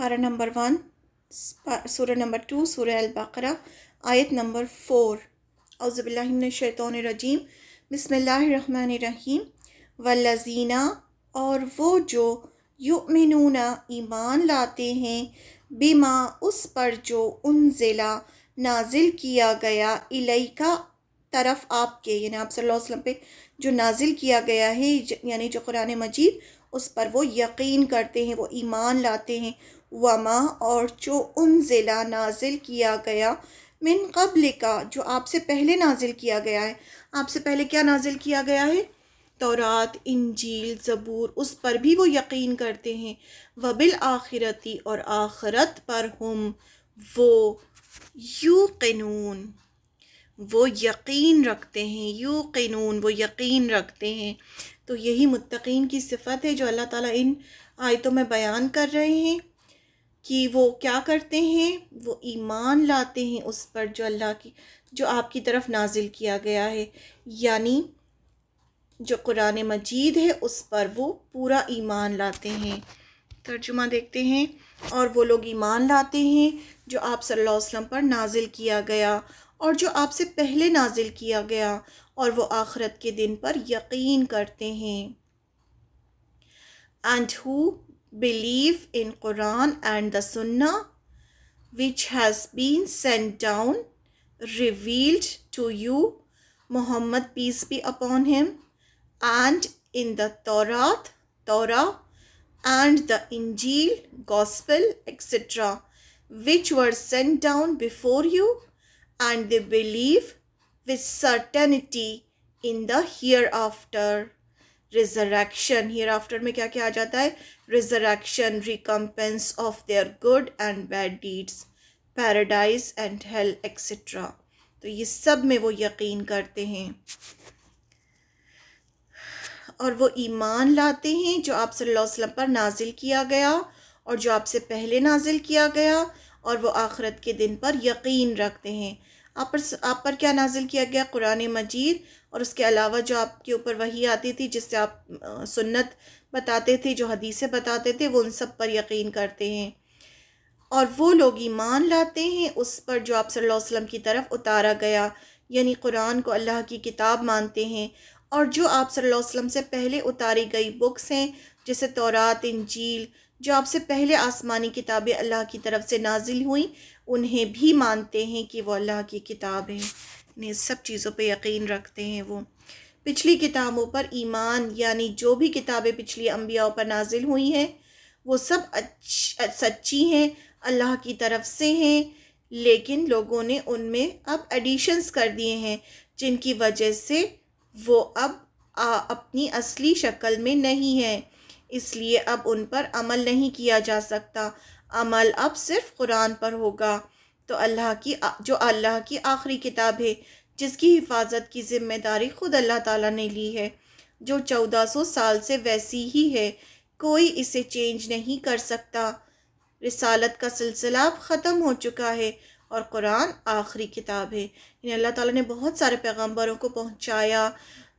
پارہ نمبر 1، سورہ نمبر 2، سورہ البقرہ، آیت نمبر 4۔ اعوذ باللہ من الشیطان الرجیم، بسم اللہ الرحمن الرحیم۔ والذین، اور وہ جو یؤمنون ایمان لاتے ہیں، بما اس پر جو انزلہ نازل کیا گیا، الیکا طرف آپ کے، یعنی آپ صلی اللہ علیہ وسلم پہ جو نازل کیا گیا ہے، یعنی جو قرآن مجید، اس پر وہ یقین کرتے ہیں، وہ ایمان لاتے ہیں۔ وما، اور جو انزلہ نازل کیا گیا، من قبل کا، جو آپ سے پہلے نازل کیا گیا ہے۔ آپ سے پہلے کیا نازل کیا گیا ہے؟ تورات، انجیل، زبور، اس پر بھی وہ یقین کرتے ہیں۔ وبالآخرتی، اور آخرت پر ہم وہ یوقنون، وہ یقین رکھتے ہیں، یوقنون، وہ یقین رکھتے ہیں۔ تو یہی متقین کی صفت ہے جو اللہ تعالیٰ ان آیتوں میں بیان کر رہے ہیں کہ وہ کیا کرتے ہیں، وہ ایمان لاتے ہیں اس پر جو آپ کی طرف نازل کیا گیا ہے، یعنی جو قرآن مجید ہے اس پر وہ پورا ایمان لاتے ہیں۔ ترجمہ دیکھتے ہیں۔ اور وہ لوگ ایمان لاتے ہیں جو آپ صلی اللہ علیہ وسلم پر نازل کیا گیا اور جو آپ سے پہلے نازل کیا گیا، اور وہ آخرت کے دن پر یقین کرتے ہیں۔ And who believe in Quran and the Sunnah which has been sent down, revealed to you, Muhammad, peace be upon him, and in the Torah, and the Injil, Gospel, etc., which were sent down before you, and they believe with certainty in the hereafter, resurrection. hereafter میں کیا کیا آ جاتا ہے؟ resurrection, recompense of their good and bad deeds, paradise and hell, etc. تو یہ سب میں وہ یقین کرتے ہیں اور وہ ایمان لاتے ہیں جو آپ صلی اللہ علیہ وسلم پر نازل کیا گیا اور جو آپ سے پہلے نازل کیا گیا، اور وہ آخرت کے دن پر یقین رکھتے ہیں۔ آپ پر کیا نازل کیا گیا؟ قرآن مجید، اور اس کے علاوہ جو آپ کے اوپر وحی آتی تھی، جس سے آپ سنت بتاتے تھے، جو حدیثیں بتاتے تھے، وہ ان سب پر یقین کرتے ہیں۔ اور وہ لوگ ایمان لاتے ہیں اس پر جو آپ صلی اللہ علیہ وسلم کی طرف اتارا گیا، یعنی قرآن کو اللہ کی کتاب مانتے ہیں، اور جو آپ صلی اللہ علیہ وسلم سے پہلے اتاری گئی بکس ہیں، جیسے تورات، انجیل، جو آپ سے پہلے آسمانی کتابیں اللہ کی طرف سے نازل ہوئیں، انہیں بھی مانتے ہیں کہ وہ اللہ کی کتاب ہیں، انہیں سب چیزوں پہ یقین رکھتے ہیں۔ وہ پچھلی کتابوں پر ایمان، یعنی جو بھی کتابیں پچھلی انبیاء پر نازل ہوئی ہیں وہ سب سچی ہیں، اللہ کی طرف سے ہیں، لیکن لوگوں نے ان میں اب ایڈیشنز کر دیے ہیں، جن کی وجہ سے وہ اب اپنی اصلی شکل میں نہیں ہے، اس لیے اب ان پر عمل نہیں کیا جا سکتا۔ عمل اب صرف قرآن پر ہوگا، تو جو اللہ کی آخری کتاب ہے، جس کی حفاظت کی ذمہ داری خود اللہ تعالیٰ نے لی ہے، جو 1400 سال سے ویسی ہی ہے، کوئی اسے چینج نہیں کر سکتا۔ رسالت کا سلسلہ اب ختم ہو چکا ہے اور قرآن آخری کتاب ہے، یعنی اللہ تعالیٰ نے بہت سارے پیغمبروں کو پہنچایا،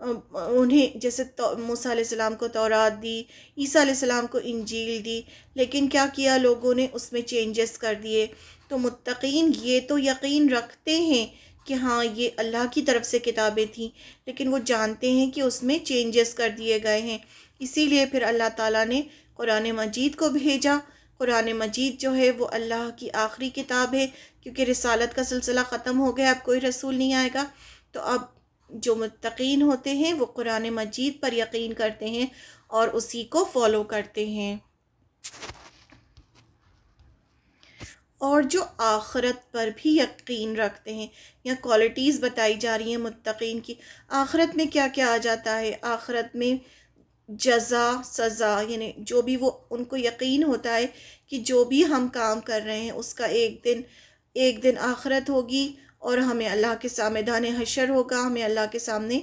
انہیں جیسے موسیٰ علیہ السلام کو تورات دی، عیسیٰ علیہ السلام کو انجیل دی، لیکن کیا کیا لوگوں نے؟ اس میں چینجز کر دیے۔ تو متقین یہ تو یقین رکھتے ہیں کہ ہاں یہ اللہ کی طرف سے کتابیں تھیں، لیکن وہ جانتے ہیں کہ اس میں چینجز کر دیے گئے ہیں، اسی لیے پھر اللہ تعالیٰ نے قرآن مجید کو بھیجا۔ قرآن مجید جو ہے وہ اللہ کی آخری کتاب ہے، کیونکہ رسالت کا سلسلہ ختم ہو گیا، اب کوئی رسول نہیں آئے گا، تو اب جو متقین ہوتے ہیں وہ قرآن مجید پر یقین کرتے ہیں اور اسی کو فالو کرتے ہیں۔ اور جو آخرت پر بھی یقین رکھتے ہیں، یا کوالٹیز بتائی جا رہی ہیں متقین کی۔ آخرت میں کیا کیا آ جاتا ہے؟ آخرت میں جزا، سزا، یعنی جو بھی وہ ان کو یقین ہوتا ہے کہ جو بھی ہم کام کر رہے ہیں اس کا ایک دن آخرت ہوگی، اور ہمیں اللہ کے سامنے میدان حشر ہوگا، ہمیں اللہ کے سامنے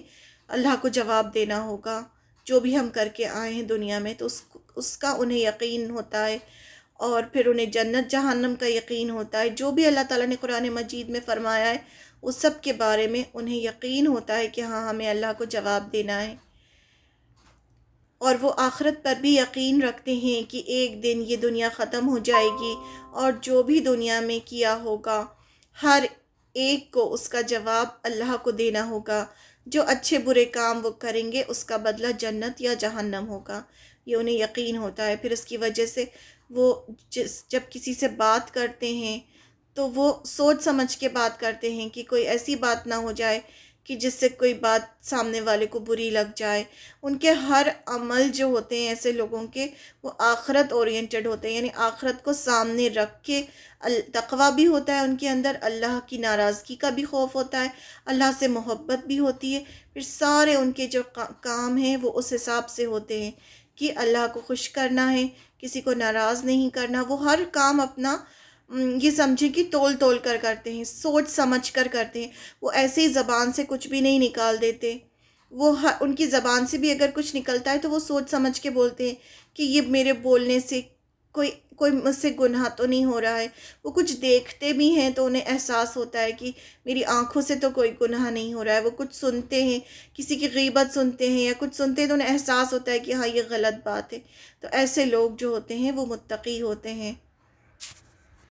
اللہ کو جواب دینا ہوگا جو بھی ہم کر کے آئے ہیں دنیا میں، تو اس کا انہیں یقین ہوتا ہے، اور پھر انہیں جنت جہنم کا یقین ہوتا ہے۔ جو بھی اللہ تعالیٰ نے قرآن مجید میں فرمایا ہے اس سب کے بارے میں انہیں یقین ہوتا ہے کہ ہاں ہمیں اللہ کو جواب دینا ہے۔ اور وہ آخرت پر بھی یقین رکھتے ہیں کہ ایک دن یہ دنیا ختم ہو جائے گی، اور جو بھی دنیا میں کیا ہوگا ہر ایک کو اس کا جواب اللہ کو دینا ہوگا۔ جو اچھے برے کام وہ کریں گے اس کا بدلہ جنت یا جہنم ہوگا، یہ انہیں یقین ہوتا ہے۔ پھر اس کی وجہ سے وہ جب کسی سے بات کرتے ہیں تو وہ سوچ سمجھ کے بات کرتے ہیں کہ کوئی ایسی بات نہ ہو جائے کہ جس سے کوئی بات سامنے والے کو بری لگ جائے۔ ان کے ہر عمل جو ہوتے ہیں ایسے لوگوں کے، وہ آخرت اورینٹڈ ہوتے ہیں، یعنی آخرت کو سامنے رکھ کے تقویٰ بھی ہوتا ہے ان کے اندر، اللہ کی ناراضگی کا بھی خوف ہوتا ہے، اللہ سے محبت بھی ہوتی ہے۔ پھر سارے ان کے جو کام ہیں وہ اس حساب سے ہوتے ہیں کہ اللہ کو خوش کرنا ہے، کسی کو ناراض نہیں کرنا۔ وہ ہر کام اپنا یہ سمجھیں کہ تول تول کر کرتے ہیں، سوچ سمجھ کر کرتے ہیں۔ وہ ایسے ہی زبان سے کچھ بھی نہیں نکال دیتے، وہ ان کی زبان سے بھی اگر کچھ نکلتا ہے تو وہ سوچ سمجھ کے بولتے ہیں کہ یہ میرے بولنے سے کوئی مجھ سے گناہ تو نہیں ہو رہا ہے۔ وہ کچھ دیکھتے بھی ہیں تو انہیں احساس ہوتا ہے کہ میری آنکھوں سے تو کوئی گناہ نہیں ہو رہا ہے۔ وہ کچھ سنتے ہیں، کسی کی غیبت سنتے ہیں یا کچھ سنتے ہیں تو انہیں احساس ہوتا ہے کہ ہاں یہ غلط بات ہے۔ تو ایسے لوگ جو ہوتے ہیں وہ متقی ہوتے ہیں۔